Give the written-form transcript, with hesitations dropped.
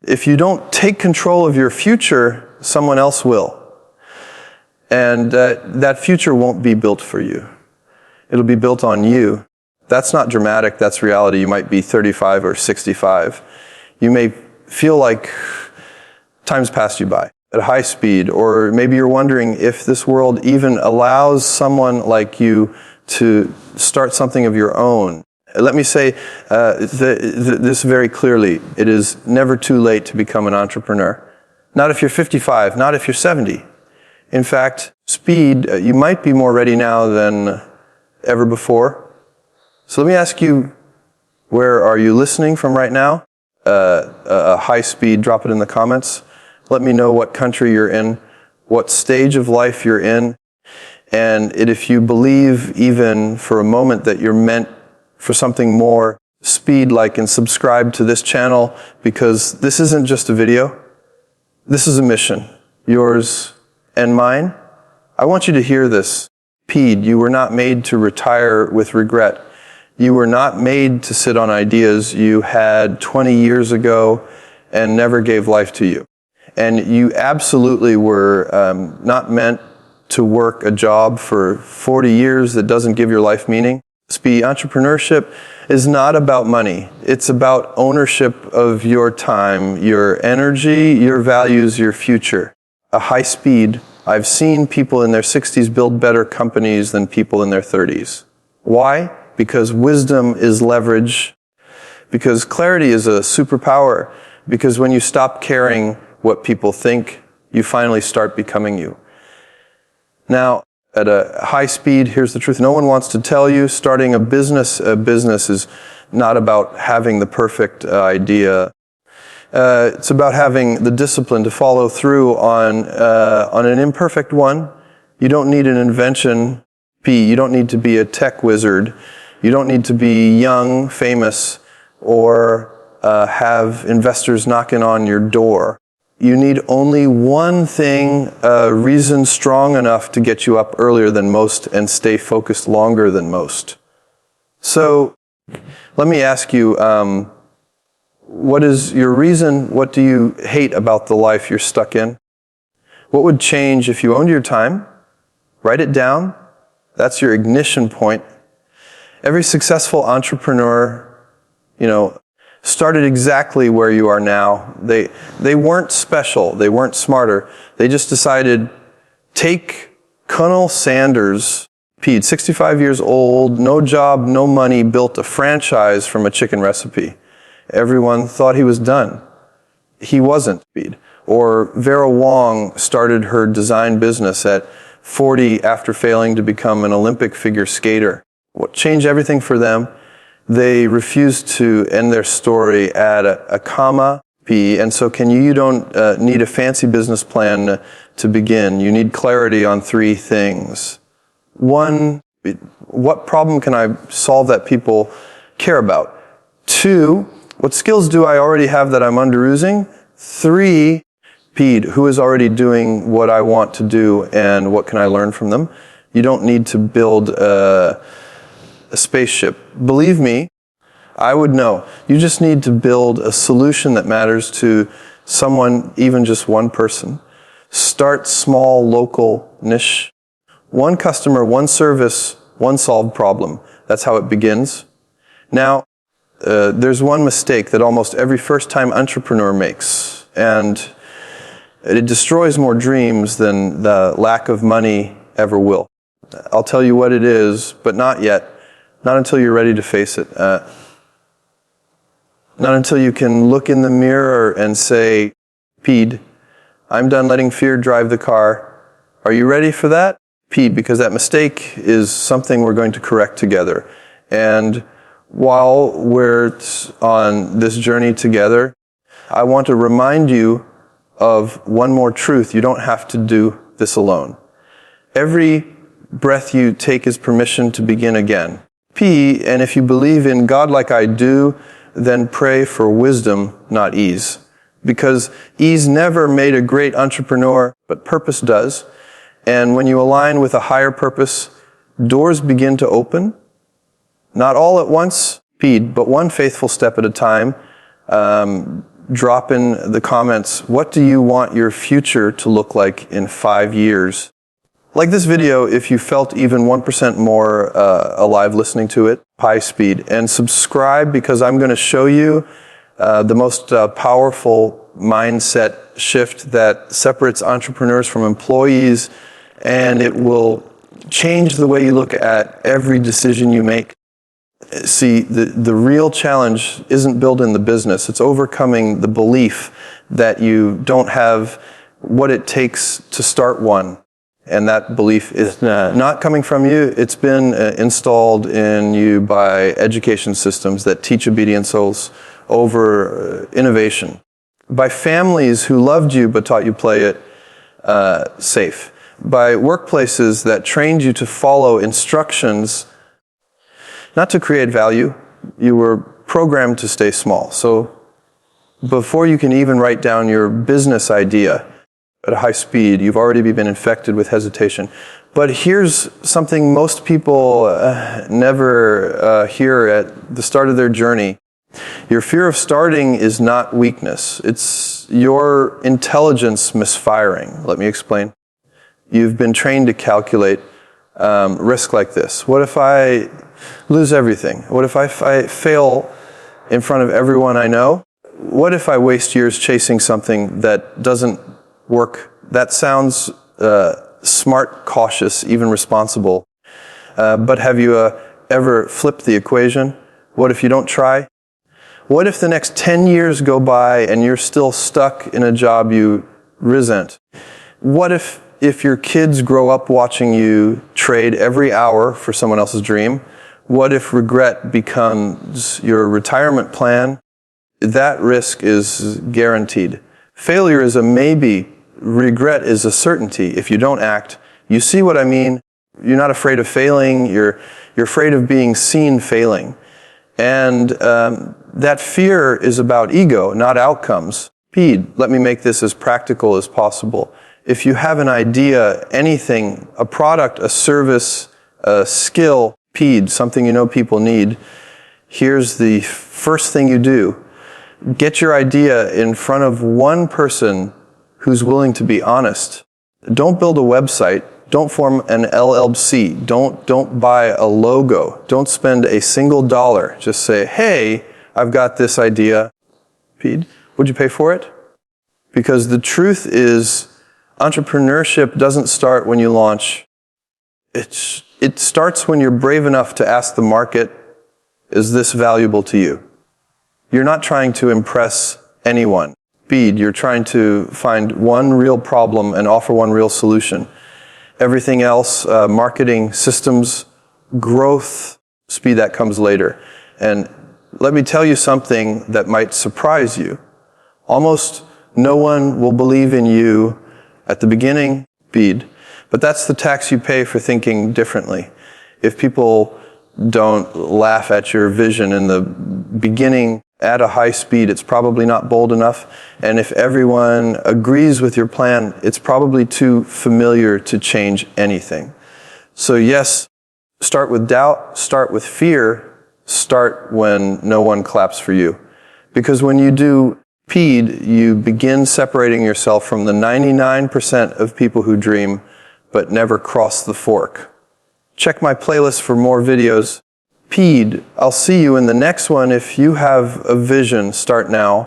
If you don't take control of your future, someone else will. And that future won't be built for you. It'll be built on you. That's not dramatic, that's reality. You might be 35 or 65. You may feel like time's passed you by at high speed, or maybe you're wondering if this world even allows someone like you to start something of your own. Let me say this very clearly. It is never too late to become an entrepreneur. Not if you're 55, not if you're 70. In fact, speed, you might be more ready now than ever before. So let me ask you, where are you listening from right now? A high speed, drop it in the comments. Let me know what country you're in, what stage of life you're in, and if you believe even for a moment that you're meant for something more, speed like and subscribe to this channel, because this isn't just a video. This is a mission, yours and mine. I want you to hear this. Pede, you were not made to retire with regret. You were not made to sit on ideas you had 20 years ago and never gave life to you. And you absolutely were not meant to work a job for 40 years that doesn't give your life meaning. Entrepreneurship is not about money. It's about ownership of your time, your energy, your values, your future. A high speed, I've seen people in their 60s build better companies than people in their 30s. Why? Because wisdom is leverage. Because clarity is a superpower. Because when you stop caring what people think, you finally start becoming you. Now, at a high speed, here's the truth. No one wants to tell you starting a business is not about having the perfect idea. It's about having the discipline to follow through on an imperfect one. You don't need an invention. You don't need to be a tech wizard. You don't need to be young, famous, or have investors knocking on your door. You need only one thing, a reason strong enough to get you up earlier than most and stay focused longer than most. So, let me ask you, what is your reason? What do you hate about the life you're stuck in? What would change if you owned your time? Write it down. That's your ignition point. Every successful entrepreneur, started exactly where you are now. They weren't special. They weren't smarter. They just decided, take Colonel Sanders, Pete, 65 years old, no job, no money, built a franchise from a chicken recipe. Everyone thought he was done. He wasn't, Pete. Or Vera Wang started her design business at 40 after failing to become an Olympic figure skater. What changed everything for them? They refused to end their story at a comma, P. And so you don't need a fancy business plan to begin. You need clarity on three things. One, what problem can I solve that people care about? Two, what skills do I already have that I'm underusing? Three, Pete, who is already doing what I want to do and what can I learn from them? You don't need to build a spaceship. Believe me, I would know. You just need to build a solution that matters to someone, even just one person. Start small, local, niche. One customer, one service, one solved problem. That's how it begins. Now, there's one mistake that almost every first-time entrepreneur makes, and it destroys more dreams than the lack of money ever will. I'll tell you what it is, but not yet. Not until you're ready to face it. Not until you can look in the mirror and say, Pede, I'm done letting fear drive the car. Are you ready for that? Pede, because that mistake is something we're going to correct together. And while we're on this journey together, I want to remind you of one more truth. You don't have to do this alone. Every breath you take is permission to begin again. P, and if you believe in God like I do, then pray for wisdom, not ease. Because ease never made a great entrepreneur, but purpose does. And when you align with a higher purpose, doors begin to open. Not all at once, Pede, but one faithful step at a time. drop in the comments, what do you want your future to look like in 5 years? Like this video if you felt even 1% more alive listening to it, high speed. And subscribe because I'm going to show you the most powerful mindset shift that separates entrepreneurs from employees, and it will change the way you look at every decision you make. See, the real challenge isn't building the business. It's overcoming the belief that you don't have what it takes to start one. And that belief is not coming from you. It's been installed in you by education systems that teach obedience over innovation. By families who loved you but taught you play it safe. By workplaces that trained you to follow instructions, not to create value. You were programmed to stay small. So before you can even write down your business idea at a high speed, you've already been infected with hesitation. But here's something most people never hear at the start of their journey. Your fear of starting is not weakness. It's your intelligence misfiring. Let me explain. You've been trained to calculate risk like this. What if I lose everything? What if I fail in front of everyone I know? What if I waste years chasing something that doesn't work? That sounds smart, cautious, even responsible. But have you ever flipped the equation? What if you don't try? What if the next 10 years go by and you're still stuck in a job you resent? What if your kids grow up watching you trade every hour for someone else's dream? What if regret becomes your retirement plan? That risk is guaranteed. Failure is a maybe. Regret is a certainty. If you don't act, you see what I mean? You're not afraid of failing. You're afraid of being seen failing. And that fear is about ego, not outcomes. Let me make this as practical as possible. If you have an idea, anything, a product, a service, a skill, something you know people need, here's the first thing you do. Get your idea in front of one person who's willing to be honest. Don't build a website. Don't form an LLC. Don't buy a logo. Don't spend a single dollar. Just say, hey, I've got this idea. Would you pay for it? Because the truth is, entrepreneurship doesn't start when you launch. It starts when you're brave enough to ask the market, is this valuable to you? You're not trying to impress anyone. You're trying to find one real problem and offer one real solution. Everything else, marketing, systems, growth, that comes later. And let me tell you something that might surprise you. Almost no one will believe in you at the beginning, but that's the tax you pay for thinking differently. If people don't laugh at your vision in the beginning at a high speed, it's probably not bold enough. And if everyone agrees with your plan, it's probably too familiar to change anything. So yes, start with doubt, start with fear, start when no one claps for you. Because when you do you begin separating yourself from the 99% of people who dream but never cross the fork. Check my playlist for more videos. I'll see you in the next one. If you have a vision, start now.